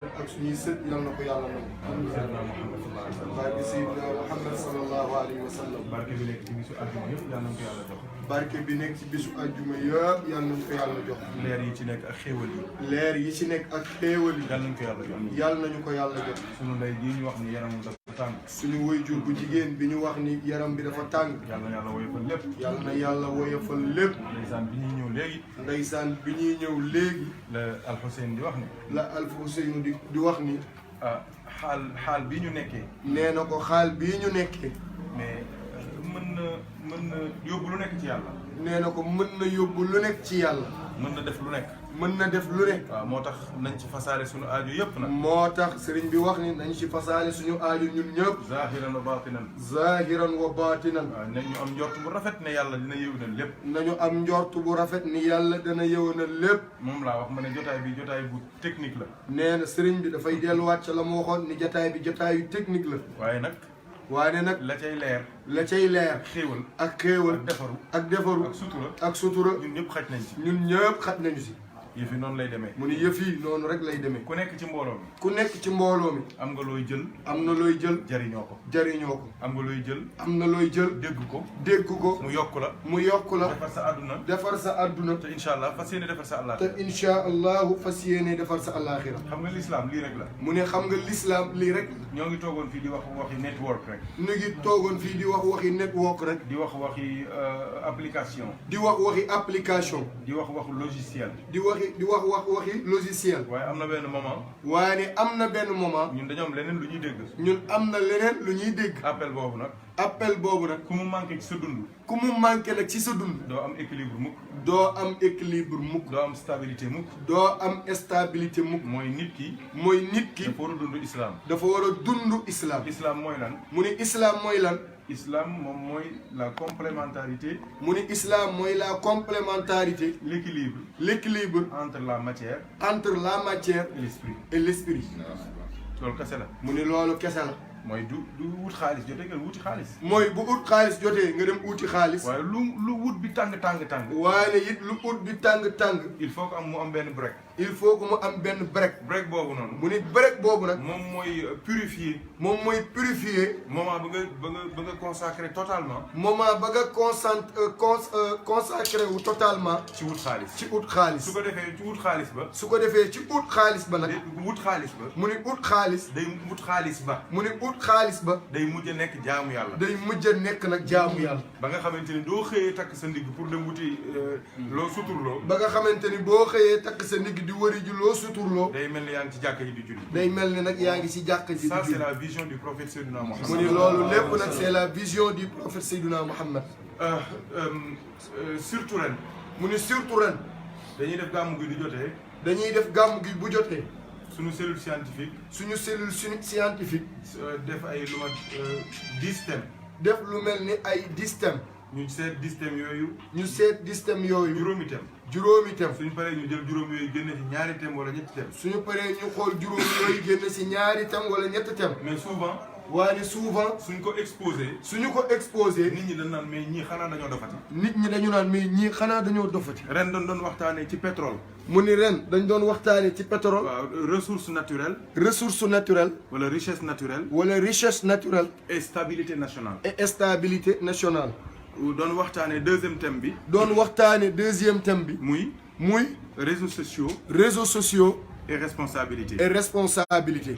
ak suñuy sët yal na ko yàlla nangu. barke Seydina Muhammad sallallahu alayhi wa sallam. barke bi nekk ci bisu àjjuma yëpp yal na ko yàlla jox. barke bi nekk ci bisu àjjuma yëpp yal na ko yàlla jox. leer yi ci nekk ak xéewal yi. leer yi ci nekk ak xéewal yi. yal nañu ko yàlla jox. yal nañu ko yàlla jox. sunu ndey ji ñu wax ni yaramam dafa tàng. suñu waajur bu jigéen bi ñu wax ni yaram bi dafa tàng. yal na yàlla woyofal lépp. yal na yàlla woyofal lépp. ndeysaan bi ñuy ñëw léegi. ndeysaan bi ñuy ñëw léegi. la Alxuseyni di wax ni. la Alxuseyni di wax ni. xaal bii ñu nekkee. nee na ko xaal bii ñu nekkee. mais mën na yóbbu lu nekk ci yàlla. nee na ko mën na yóbbu lu nekk ci yàlla. mën na def lu nekk. mën na def lu nekk. waaw moo tax nañ ci fasaale suñu aajo yëpp nag. moo tax sëriñ bi wax ni nañ ci fasaale suñu aajo ñun ñëpp. zahiran wa batinan. zahiran wa batinan. waaw nañ ñu am njort bu rafet ne yàlla dina yéwénal lépp. nañu am njort bu rafet ni yàlla dana yéwénal lépp. moom laa wax ma ne jotaay bi jotaay bu technique la. nee na sëriñ bi dafay delluwaat ca la mu waxoon ni jotaay bi jotaayu technique la. waaye nag. waaye nag la cay leer. la cay leer. xéewal ak xéewal. ak defaru. ak defaru. ak sutura. ak sutura. ñun ñëpp xaj nañ ci. ñun ñëpp xaj nañu si. yëf yi noonu lay demee. mu ni yëf yi noonu rek lay demee. ku nekk ci mbooloo mi. ku nekk ci mbooloo mi. am nga looy jël. am na looy jël. jariñoo ko. jariñoo ko. am nga looy jël. am na looy jël. dégg ko. dégg ko. mu yokk la. mu yokk la. defar sa àdduna. defar sa àdduna. te incha allah fas yéene defar sa te àllaaxira. incha allahu fas yéene defar sa àllaaxira. xam nga lislaam lii rek la. mu ne xam nga lislaam lii rek. ñoo ngi toogoon fii di wax waxi network rek. ñu ngi toogoon fii di wax waxi network rek. di wax waxi application. di wax waxi application. di wax waxu logiciel. di wax waxi logiciel. waaye am na benn moment. waaye ne am na benn moment. ñun dañoo am leneen lu ñuy dégg. ñun am na leneen lu ñuy dégg. appel boobu nag. appel boobu nag. ku mu manqué ci sa dund. ku mu manqué nag ci sa dund. doo am équilibre mukk. doo am équilibre mukk. doo am stabilité mukk. doo am stabilité mukk. mooy nit ki. mooy nit ki. dafa war a dund islam. dafa war a dund islam. islam mooy lan. mu ni islam mooy lan. islam moom mooy la complémentarité. mu ni islam mooy la complémentarité. l'équilibre. l'équilibre. entre la matière. entre la matière. et l'esprit. et l'esprit. loolu kese la. mu ni loolu kese la. mooy du wut xaalis jotee nga wuti xaalis. mooy bu ut xaalis jotee nga dem uti xaalis. waaye lu wut bi tàng. waaye it lu ut bi tàng. il faut que mu am benn break. il faut que mu am benn break. break boobu noonu. mu ni break boobu nag. moom mooy purifier. moom mooy purifier. moment ba nga consacré totalement. moment ba nga consacré wu totalement. ci wut xaalis. ci ut xaalis. su ko defee ci wut xaalis ba. su ko defee ci ut xaalis ba nag. wut xaalis ba. mu ni ut xaalis. day wut xaalis ba. mu ni ut xaalis ba. day mujj nekk jaamu yàlla. day mujj nekk nag jaamu yàlla. ba nga xamante ni doo xëyee takk sa ndigg pour dem wuti loo suturloo. ba nga xamante ni boo xëyee takk sa ndigg di wëri ji loo suturloo. day mel ni yaa ngi ci jàkka ji di julli. day mel ni nag yaa ngi ci jàkka ji di julli. ça c'est la vision du prophète Seydina Mohamed. mu ni loolu lépp nag c'est la vision du prophète Seydina Mohamed. surtout ren. mu ni surtout ren. dañuy def gàmmu gi di jotee. dañuy def gàmmu gi bu jotee. suñu cellule scientifique. suñu cellule scientifique. def ay lu mat 10 thèmes. def lu mel ni ay 10 thèmes. ñu seet 10 thèmes yooyu. ñu seet 10 thèmes yooyu. juróomi thèmes. juróomi thèmes. suñu paree ñu jël juróom yooyu génne ci ñaari thèmes wala ñetti thèmes. suñu paree ñu xool juróom yooyu génn ci ñaari thèmes wala ñetti thèmes. mais souvent. waaye souvent. suñ ko exposé. suñu ko exposé. nit ñi dañ naan mais ñii xanaa dañoo dofati. nit ñi dañu naan mais ñii xanaa dañoo dofati. ren dañ doon waxtaanee ci pétrole. mu ni ren dañ doon waxtaanee ci pétrole. waaw ressource naturelle. ressource naturelle. wala richesse naturelle. wala richesse naturelle. et stabilité nationale. et stabilité nationale. doon waxtaanee deuxième thème bi. doon waxtaanee deuxième thème bi. muy réseaux sociaux. réseaux sociaux. et responsabilité. et responsabilité.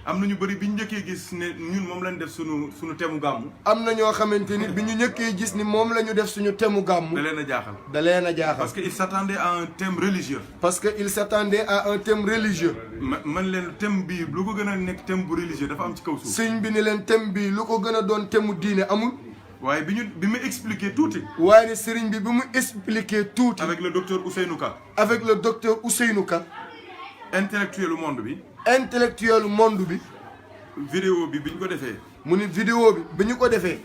am na ñu bëri bi ñu njëkkee gis ne ñun moom lañ def suñu thème gàmmu. am na ñoo xamante ni bi ñu njëkkee gis ni moom la ñu def suñu thème gàmmu. da leen a jaaxal. da leen a jaaxal. parce que il s'attendait à un thème religieux. parce que il s'attendait à un thème religieux. man leen thème bii lu ko gën a nekk thème bu religieux dafa am ci kaw suuf. sëñ bi ni leen thème bii lu ko gën a doon thème mu diine amul. waaye bi mu expliqué tuuti. waaye sëriñ bi mu expliqué tuuti. avec le docteur Ousseynou Ka. avec le docteur Ousseynou Ka. intellectuel du monde bi. intellectuel du monde bi. vidéo bi ñu ko defee. mu ni vidéo bi ñu ko defee.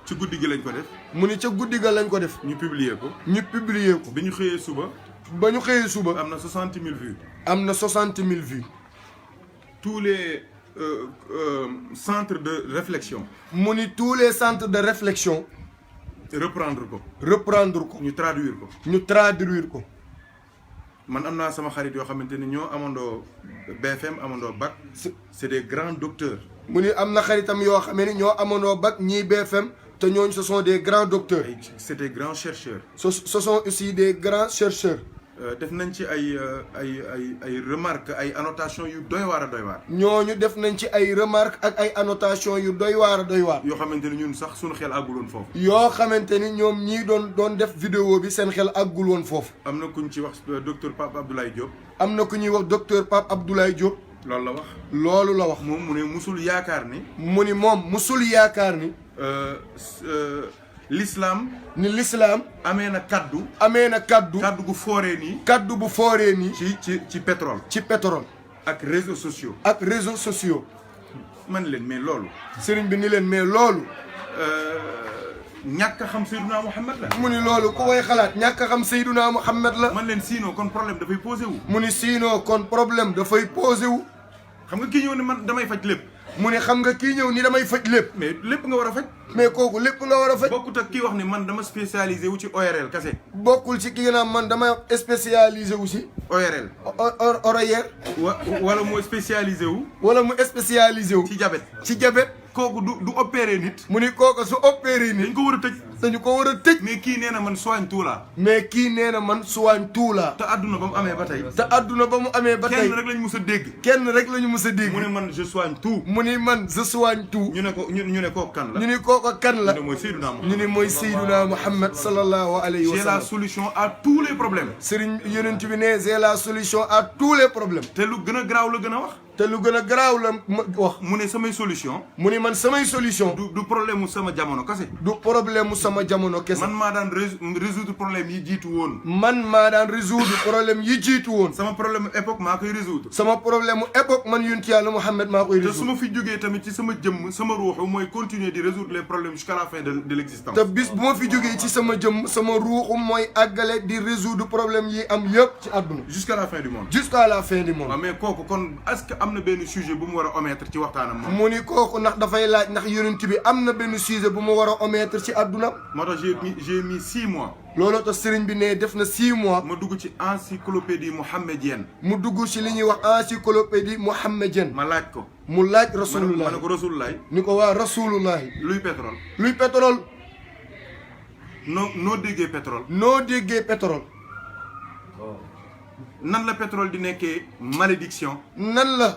ci guddi gi lañ ko def. mu ni ca guddi ga lañ ko def. ñu publier ko. bi ñu xëyee suba. ba ñu xëyee suba. am na 60 000 vues. am na 60 000 vues. tous les centres de réflexion. mu ni tous les centres de réflexion. reprendre ko. ko. ñu traduire ko. ñu traduire ko. man am naa sama xarit yoo xamante ni ñoo amandoo BFM amandoo bac c'est des grands docteurs. mu ni am na xaritam yoo xam ne ñoo amandoo bac ñii BFM te ñooñu ce sont des grands docteurs. c'est des grands chercheurs. ce sont aussi des grands chercheurs. def nañ ci ay remarques ay annotations yu doy waar a doy waar. ñooñu def nañ ci ay remarques ak ay annotations yu doy waar a doy waar. yoo xamante ni ñun sax suñu xel àggul woon foofu. yoo xamante ni ñoom ñii doon def vidéo bi seen xel àggul woon foofu. am na ku ñu ci wax docteur Pape Abdoulaye Diop. am na ku ñuy wax docteur Pape Abdoulaye Diop. loolu la wax. loolu la wax. moom mu ne musul yaakaar ni. mu ni moom musul yaakaar ni. l'islam. ni l'islam. amee na kaddu. amee na kaddu. kaddu gu fooree nii. kaddu bu fooree nii. ci pétrole. ci pétrole. ak réseaux sociaux. ak réseaux sociaux. man leen mais loolu. sëriñ bi ni leen mais loolu. ñàkk a xam Seydina Mohamed la. mu ni loolu ku koy xalaat ñàkk a xam Seydina Mohamed la. man leen sinon kon problème dafay posé wu. mu ni sinon kon problème dafay posé wu. xam nga kii ñëw ne man damay faj lépp. mu ne xam nga kii ñëw ni damay faj lépp. mais lépp nga war a faj. mais kooku lépp nga war a faj. bokkut ak kii wax ni man dama spécialisé wu ci ORL kase. bokkul ci kii naan man dama spécialisé wu si. ORL. oreillère. wala mu spécialisé wu. wala mu spécialisé wu. ci diabète. ci diabète. kooku du opéré nit. mu ni kooku su opéré nit. dañ ko war a tëj. dañu ko war a tëj. mais kii nee na man soigne tout la. mais kii nee na man soigne tout la. te adduna ba mu amee ba tey. te adduna ba mu amee ba tey. kenn rek lañu mus a dégg. kenn rek lañu mus a dégg. mu ne man je soigne tout. mu ni man je soigne tout. ñu ne ko ñu ne kooku kan la. ñu ni kooku kan la. ñu ne mooy Seydina Mohamed. ñu ni mooy Seydina Mohamed sallallahu alayhi wa sallam. j'ai la solution à tous les problèmes. Serigne yonent bi ne j'ai la solution à tous les problèmes. te lu gën a garaaw la gën a wax. te lu gën a garaaw la ma wax. mu ne samay solution. mu ni man samay solution. du problème mu sama jamono kese. du problème mu sama jamono kese. man maa daan résoudre problème yi jiitu woon. man maa daan résoudre problème yi jiitu woon. sama problème époque maa koy résoudre. sama problème mu époque man yonent Yàlla Muhammad maa koy résoudre. te su ma fi jógee tamit ci sama jëmm sama ruuxu mooy continuer di résoudre les problèmes jusqu'à la fin de l'existence. te bis bu ma fi jógee ci sama jëmm sama ruuxu mooy àggale di résoudre problème yi am yëpp ci àdduna. jusqu'à la fin du monde. jusqu'à la fin du monde. waaw mais kooku kon est-ce que am na benn sujet bu mu war a omettre ci waxtaanam moom. mu ni kooku ndax dafay laaj ndax yonent bi am na benn sujet bu mu war a omettre ci àdduna. moo tax j'ai mis 6 mois. looloo tax sëriñ bi ne def na 6 mois. ma dugg ci encyclopédie mohammedienne. mu dugg ci li ñuy wax encyclopédie mohammedienne. ma laaj ko. mu laaj rasulullah. ma ne ko rasulullah. ni ko waa rasulullahi. luy pétrole. luy pétrole. noo déggee pétrole. noo déggee pétrole. nan la pétrole di nekkee malédiction. nan la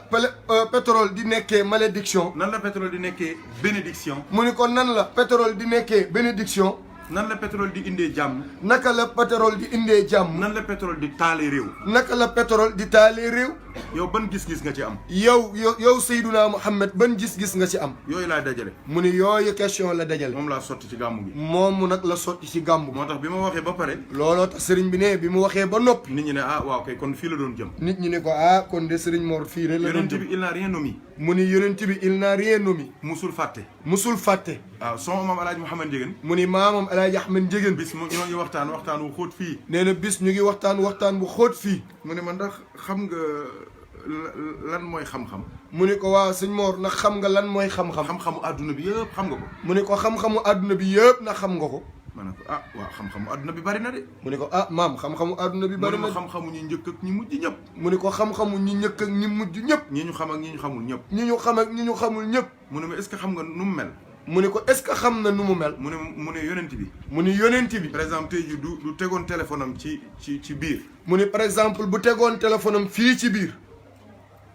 pétrole di nekkee malédiction. nan la pétrole di nekkee bénédiction. mu ni ko nan la pétrole di nekkee bénédiction. nan la pétrole di indee jàmm. naka la pétrole di indee jàmm. nan la pétrole di taale réew. naka la pétrole di taalee réew. yow ban gis-gis nga ci am. yow Seydina Mohamed ban gis-gis nga ci am. yooyu laa dajale. mu ni yooyu question la dajale. moom laa sotti ci gàmmu gi. moom nag la sotti ci gàmmu. moo tax bi ma waxee ba pare. looloo tax sëriñ bi ne bi mu waxee ba noppi. nit ñi ne ah waaw kay kon fii la doon jëm. nit ñi ne ko ah kon de sëriñ Mor fii rek la doon yonent jëm. bi il n'a rien nommé. mu ni yonent bi il n'a rien nommé. musul fàtte. musul fàtte. waaw sama maam El Hadj Mouhamed Ndiéguène. mu ni maamam El Hadj Ahmed Ndiéguène. bis ñoo ngi waxtaan wu xóot fii. nee na bis ñu ngi waxtaan bu xóot fii. mu ne ma ndax xam nga lan mooy xam-xam. mu ni ko waaw sëñ Mor ndax xam nga lan mooy xam-xam. xam-xamu àdduna bi yëpp xam nga ko. mu ni ko xam-xamu àdduna bi yëpp ndax xam nga ko. ma ne ko ah waaw xam-xamu àdduna bi bari na de. mu ni ko ah maam xam-xamu àdduna bi bari na de. mu ne ma xam-xamu ñi njëkk ak ñi mujj ñëpp. mu ni ko xam-xamu ñi njëkk ak ñi mujj ñëpp. ñi ñu xam ak ñi ñu xamul ñëpp. ñi ñu xam ak ñi ñu xamul ñëpp. mu ne ma est-ce que xam nga nu mu mel. mu ni ko est-ce que xam na nu mu mel. mu ne yonent bi. mu ni yonent bi. par exemple tey jii du tegoon téléphone am ci biir. mu ni par exemple bu tegoon téléphone am fii ci biir.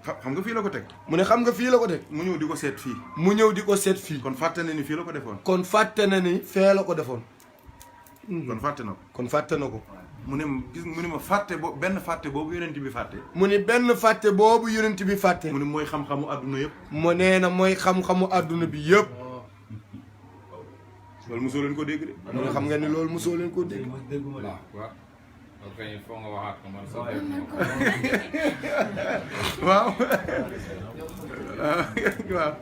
xam nga fii la ko teg. mu ne xam nga fii la ko teg. mu ñëw di ko seet fii. mu ñëw di ko seet fii. kon fàtte na ni fii la ko defoon. kon fàtte na ni fee la ko defoon. kon fàtte na ko. kon fàtte na ko. mu ne ma fàtte benn fàtte boobu yonent bi fàtte. mu ni benn fàtte boobu yonent bi fàtte. mu ne mooy xam-xamu àdduna yëpp. mu nee na mooy xam-xamu àdduna bi yëpp. loolu mosoo leen ko dégg de. mu ne xam nga ni loolu mosoo leen ko dégg. waaw. ok foo nga waxaat ko man sax waaw waaw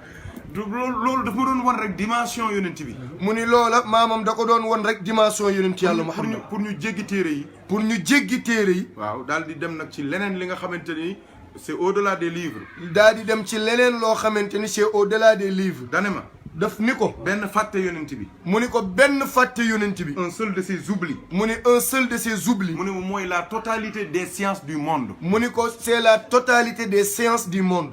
loolu dafa doon wan rek dimension yonent bi. mu ni loola maamam da ko doon wan rek dimension yonent yàlla Muhammad. pour ñu jéggi téere yi. pour ñu jéggi téere yi. waaw daal di dem nag ci leneen li nga xamante ni c'est au-delà des livres. daal di dem ci leneen loo xamante ni c'est au-delà des livres. dane ma. daf ni ko benn fàtte yonent bi mu ni ko benn fàtte yonent bi un seul de ses oublis mu ni un seul de ses oublis mu ne mooy la totalité des sciences du monde mu ni ko c'est la totalité des sciences du monde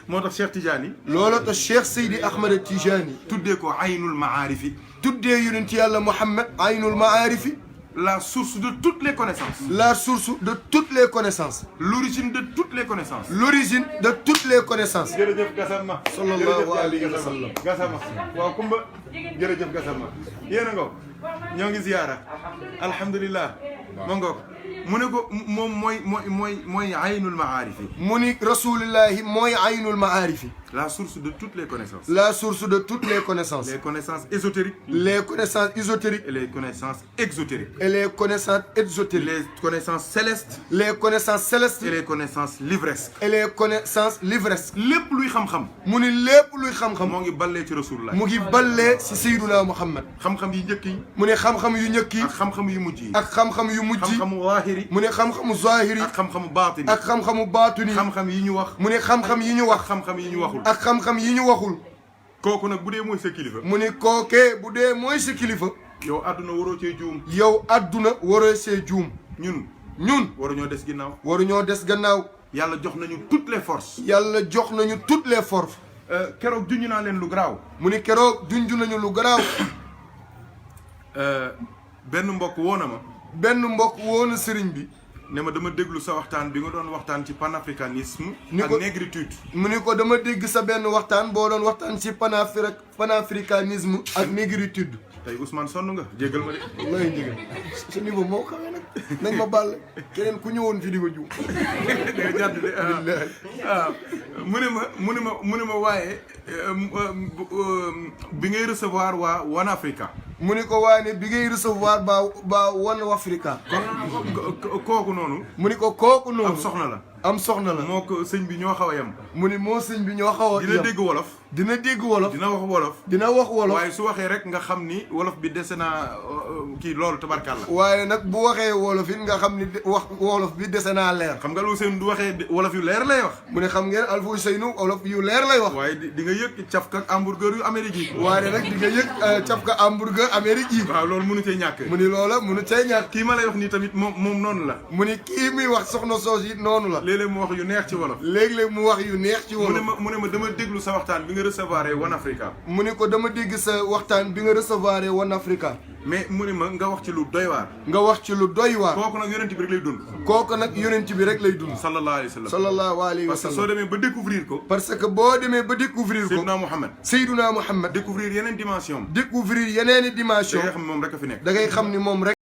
moo tax Cheikh Tidiane loolu tax Cheikh Seydi Ahmed Tijani tuddee ko aynul maarifi tuddee yonent yàlla Muhammad aynul maarifi la source de toutes les connaissances la source de toutes les connaissances l'origine de toutes les connaissances l'origine de toutes les connaissances jërëjëf Gassama sallallahu alayhi wa sallam Gassama waaw Kumba jërëjëf Gassama yéen a ngoog ñoo ngi ziyaara alhamdulilah ma ngoog mu ne ko moom mooy aynul maarifi mu ni rasulillahi mooy aynul maarifi la source de toutes les connaissances la source de toutes les connaissances ésotériques les connaissances ésotériques et les connaissances exotériques et les connaissances exotériques les connaissances célestes les connaissances célestes et les connaissances livresques et les connaissances livresques lépp luy xam-xam mu ni lépp luy xam-xam moo ngi ballee ci rasulullah mu ngi ballee si Seydina Muhammad xam-xam yi njëkk yi mu ne xam-xam yu njëkk yi ak xam-xam yu mujj yi ak xam-xam yu mujj yi xam-xamu zaahiri mu ne xam-xamu zahiri ak xam-xamu baatini ak xam-xamu baatini xam-xam yi ñu wax mu ne xam-xam yi ñu wax xam-xam yi ñu waxul ak xam-xam yi ñu waxul kooku nag bu dee mooy sa kilifa mu ni kookee bu dee mooy sa kilifa yow àdduna waroo cee juum yow adduna waroo see juum ñun waruñoo des ginnaaw waruñoo des gannaaw yàlla jox nañu toutes les forces yàlla jox nañu toutes les forces keroog junj naa leen lu garaaw mu ni keroog junj nañu lu garaaw benn mbokk woo na ma benn mbokk woo na sëriñ bi ne ma dama déglu sa waxtaan bi nga doon waxtaan ci panafricanisme ak négritude mu ni ko dama dégg sa benn waxtaan boo doon waxtaan ci panafricanisme ak négritude tey Ousmane sonn nga jéggal ma de wallahi njëgal sa niveau moo xawee nag nañ ma bàll keneen ku ñëwoon fi di ko juum nga jàdd de mu ne ma waaye bi ngay recevoir waa One Africa mu ni ko waane bi ngay recevoir ba One Africa kon kooku noonu mu ni ko kooku noonu am soxna la moo ko sëñ bi ñoo xaw a yem mu ni moo sëñ bi ñoo xaw a yem dina dégg wolof dina wax wolof waaye su waxee rek nga xam ni wolof bi dese naa kii loolu tabarkàlla waaye nag bu waxee wolof it nga xam ni wax wolof bi dese naa leer xam nga lu seen du waxee wolof yu leer lay wax mu ne xam ngeen Alpha Ousseynou wolof yu leer lay wax waaye di nga yëg cafka hamburger yu Amérique yi waaye nag di nga yëg cafka hamburger Amérique yi waaw loolu mënu cee ñàkk mu ni loola mënu cee ñàkk kii ma lay wax nii tamit moom noonu la mu ni kii muy wax soxna soos yi noonu la léeg-léeg mu wax yu neex ci wolof léeg-léeg mu wax yu neex ci wolof mu ne ma dama déglu sa waxtaan bi nga recevoir One Africa mu ni ko dama dégg sa waxtaan bi nga recevoir One Africa mais mu ne ma nga wax ci lu doy waar nga wax ci lu doy waar kooku nag yonent bi rek lay dund kooku nag yonent bi rek lay dund sallallahu alayhi wa sallam sallallahu alayhi wa sallam parce que soo demee ba découvrir ko parce que boo demee ba découvrir ko Seydina Muhammad Seydina Muhammad découvrir yeneen dimension découvrir yeneeni dimension da ngay xam ni moom rek a fi nekk da ngay xam ni moom rek